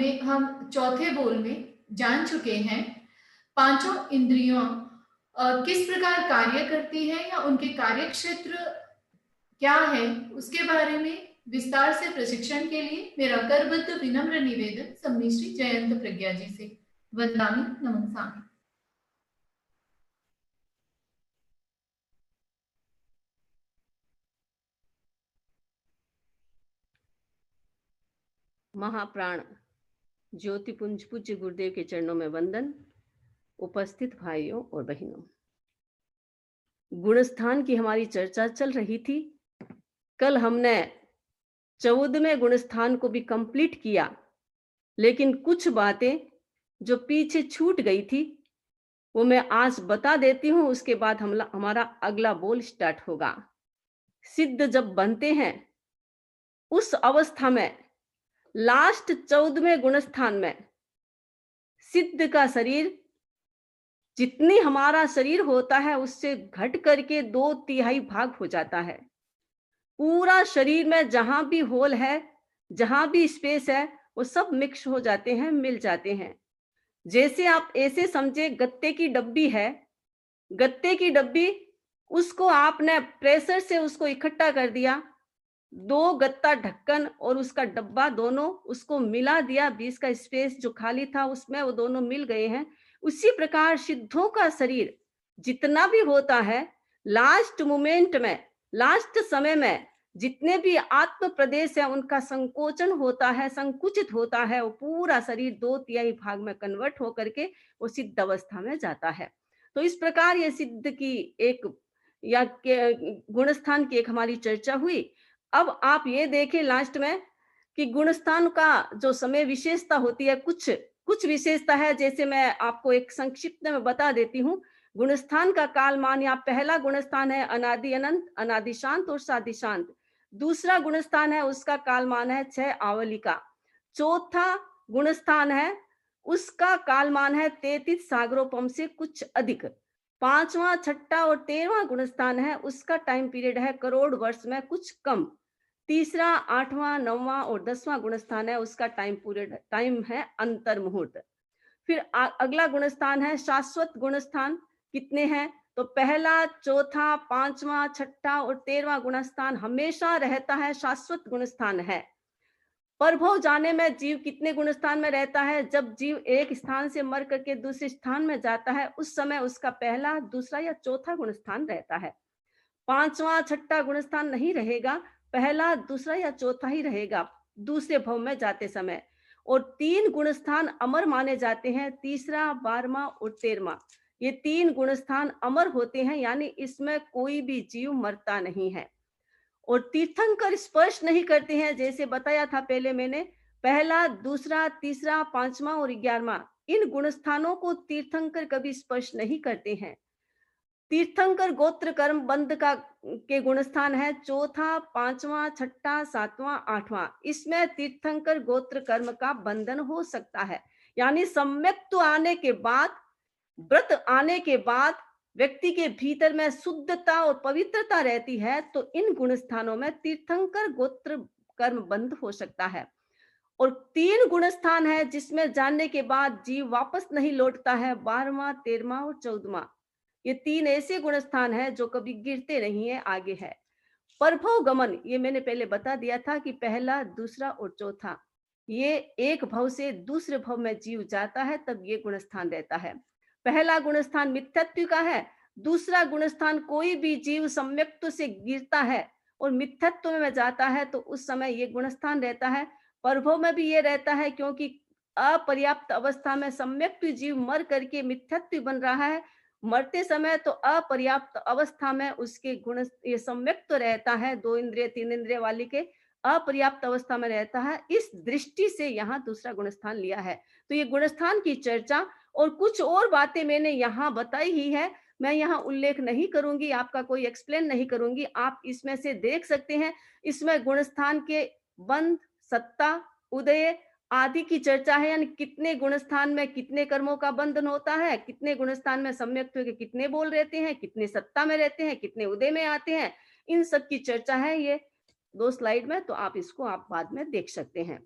में हम चौथे बोल में जान चुके हैं पांचों इंद्रियों किस प्रकार कार्य करती है या उनके कार्य क्षेत्र क्या है, उसके बारे में विस्तार से प्रशिक्षण के लिए मेरा करबद्ध विनम्र निवेदन सम्मी श्री जयंत प्रज्ञा जी से। वंदामि नमस्कार। महाप्राण ज्योतिपुंज पूज्य गुरुदेव के चरणों में वंदन। उपस्थित भाइयों और बहनों, गुणस्थान की हमारी चर्चा चल रही थी। कल हमने 14वें गुणस्थान को भी कंप्लीट किया, लेकिन कुछ बातें जो पीछे छूट गई थी वो मैं आज बता देती हूं। उसके बाद हमारा अगला बोल स्टार्ट होगा। सिद्ध जब बनते हैं उस अवस्था में लास्ट 14वें गुणस्थान में सिद्ध का शरीर जितनी हमारा शरीर होता है उससे घट करके 2/3 भाग हो जाता है। पूरा शरीर में जहां भी होल है, जहां भी स्पेस है, वो सब मिक्स हो जाते हैं, मिल जाते हैं। जैसे आप ऐसे समझे गत्ते की डब्बी है, गत्ते की डब्बी उसको आपने प्रेशर से उसको इकट्ठा कर दिया, 2 गत्ता ढक्कन और उसका डब्बा दोनों उसको मिला दिया, बीच का स्पेस जो खाली था उसमें वो दोनों मिल गए हैं। उसी प्रकार सिद्धों का शरीर जितना भी होता है, लास्ट मोमेंट में, लास्ट समय में जितने भी आत्म प्रदेश है उनका संकोचन होता है, संकुचित होता है। वो पूरा शरीर 2/3 भाग में कन्वर्ट होकर के वो सिद्ध अवस्था में जाता है। तो इस प्रकार ये सिद्ध की एक या गुणस्थान की एक हमारी चर्चा हुई। अब आप ये देखें लास्ट में कि गुणस्थान का जो समय विशेषता होती है, कुछ विशेषता है। जैसे मैं आपको एक संक्षिप्त में बता देती हूँ। गुणस्थान का कालमान, या पहला गुणस्थान है अनादि अनंत, अनादि शांत और सादि शांत। दूसरा गुणस्थान है उसका कालमान है 6 आवली का। चौथा गुणस्थान है उसका कालमान है 33 सागरोपम से कुछ अधिक। 5वां, 6ठा और 13वां गुणस्थान है उसका टाइम पीरियड है करोड़ वर्ष में कुछ कम। तीसरा, 8वां, 9वां और 10वां गुणस्थान है उसका टाइम है अंतर मुहूर्त। फिर अगला गुणस्थान है शाश्वत गुणस्थान। कितने हैं? तो पहला, चौथा, 5वां, 6ठा और 13वां गुणस्थान हमेशा रहता है, शाश्वत गुणस्थान है। परभव जाने में जीव कितने गुणस्थान में रहता है? जब जीव एक स्थान से मर करके दूसरे स्थान में जाता है उस समय उसका पहला, दूसरा या चौथा गुणस्थान रहता है। 5वां, 6ठा गुणस्थान नहीं रहेगा, पहला, दूसरा या चौथा ही रहेगा दूसरे भव में जाते समय। और 3 गुणस्थान अमर माने जाते हैं, तीसरा, 12वां और 13वां। ये 3 गुणस्थान अमर होते हैं, यानी इसमें कोई भी जीव मरता नहीं है। और तीर्थंकर स्पर्श नहीं करते हैं, जैसे बताया था पहले मैंने। पहला, दूसरा, तीसरा, 5वां और 11वां, इन गुणस्थानों को तीर्थंकर कभी स्पर्श नहीं करते हैं। तीर्थंकर गोत्र कर्म बंध का के गुणस्थान है चौथा, 5वां, 6ठा, 7वां, 8वां। इसमें तीर्थंकर गोत्र कर्म का बंधन हो सकता है, यानी सम्यक्त्व आने के बाद, व्रत आने के बाद व्यक्ति के भीतर में शुद्धता और पवित्रता रहती है, तो इन गुणस्थानों में तीर्थंकर गोत्र कर्म बंध हो सकता है। और 3 गुणस्थान है जिसमें जानने के बाद जीव वापस नहीं लौटता है, 12वां, 13वां और 14वां। ये 3 ऐसे गुणस्थान है जो कभी गिरते नहीं है, आगे है। परभव गमन, ये मैंने पहले बता दिया था कि पहला, दूसरा और चौथा, ये एक भव से दूसरे भव में जीव जाता है तब ये गुणस्थान रहता है। पहला गुणस्थान मिथ्यात्व का है, दूसरा गुणस्थान कोई भी जीव सम्यक्त्व से गिरता है और मिथ्यात्व में जाता है तो उस समय ये गुणस्थान रहता है। परभव में भी ये रहता है, क्योंकि अपर्याप्त अवस्था में सम्यक्त्व जीव मर करके मिथ्यात्व बन रहा है। मरते समय तो अपर्याप्त अवस्था में उसके गुण ये सम्यक्त्व रहता है, 2 इंद्रिय 3 इंद्रिय वाली के अपर्याप्त अवस्था में रहता है। इस दृष्टि से यहाँ दूसरा गुणस्थान लिया है। तो ये गुणस्थान की चर्चा और कुछ और बातें मैंने यहाँ बताई ही है, मैं यहाँ उल्लेख नहीं करूंगी, आपका कोई एक्सप्लेन नहीं करूंगी, आप इसमें से देख सकते हैं। इसमें गुणस्थान के बंध, सत्ता, उदय आदि की चर्चा है, यानी कितने गुणस्थान में कितने कर्मों का बंधन होता है, कितने गुणस्थान में सम्यक्त्व के कितने बोल रहते हैं, कितने सत्ता में रहते हैं, कितने उदय में आते हैं, इन सब की चर्चा है ये 2 स्लाइड में। तो आप इसको आप बाद में देख सकते हैं।